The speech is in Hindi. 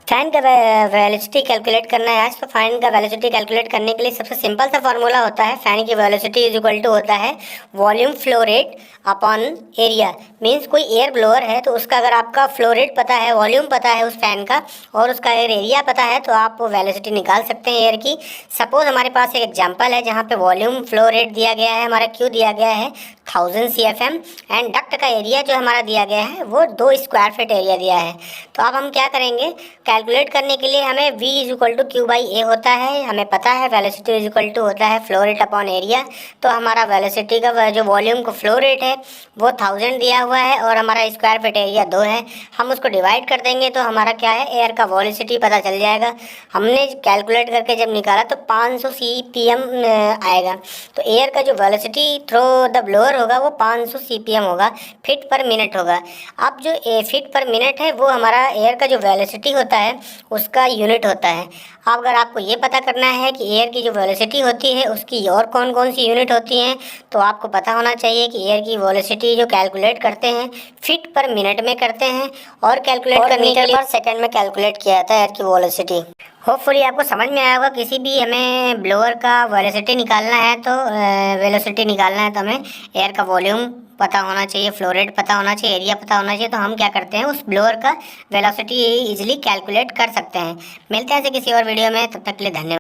फैन का वेलोसिटी कैलकुलेट करना है आज। तो फैन का वेलोसिटी कैलकुलेट करने के लिए सबसे सिंपल सा फॉर्मूला होता है, फैन की वेलोसिटी इज इक्वल टू होता है volume flow rate upon area. Means कोई एयर ब्लोअर है तो उसका अगर आपका फ्लो रेट पता है, वॉल्यूम पता है उस फैन का, और उसका अगर एरिया पता है तो आप वेलोसिटी निकाल सकते हैं एयर की। सपोज हमारे पास एक एग्जाम्पल है जहाँ पे वॉल्यूम फ्लो रेट दिया गया है, हमारा क्यू दिया गया है 1000 CFM, एंड डक्ट का एरिया जो हमारा दिया गया है वो 2 स्क्वायर फीट एरिया दिया है। तो अब हम क्या करेंगे, कैलकुलेट करने के लिए हमें V is equal to Q by A होता है, हमें पता है वेलोसिटी इज इक्वल टू होता है फ्लो रेट अपॉन एरिया। तो हमारा वेलोसिटी का जो वॉल्यूम का फ्लो रेट है वो 1000 दिया हुआ है और हमारा स्क्वायर फीट एरिया 2 है। हम उसको डिवाइड कर देंगे तो हमारा क्या है, एयर का वेलोसिटी पता चल जाएगा। हमने कैलकुलेट करके जब निकाला तो 500 CPM आएगा। तो एयर का जो वेलोसिटी थ्रू द ब्लोअर होगा वो 500 CPM होगा, फीट पर मिनट होगा। अब जो फीट पर मिनट है वो हमारा एयर का जो वेलोसिटी होता है उसका यूनिट होता है। अब अगर आपको ये पता करना है कि एयर की जो वेलोसिटी होती है उसकी और कौन कौन सी यूनिट होती हैं, तो आपको पता होना चाहिए कि एयर की वेलोसिटी जो कैलकुलेट करते हैं फीट पर मिनट में करते हैं, और कैलकुलेट करने के लिए पर सेकंड में कैलकुलेट किया जाता है एयर की वेलोसिटी। होपफुली आपको समझ में आया होगा। किसी भी हमें ब्लोअर का वेलोसिटी निकालना है तो हमें एयर का वॉल्यूम पता होना चाहिए, फ्लो रेट पता होना चाहिए, एरिया पता होना चाहिए। तो हम क्या करते हैं, उस ब्लोअर का वेलोसिटी इजीली कैलकुलेट कर सकते हैं। मिलते हैं ऐसे किसी और वीडियो में, तब तक के लिए धन्यवाद।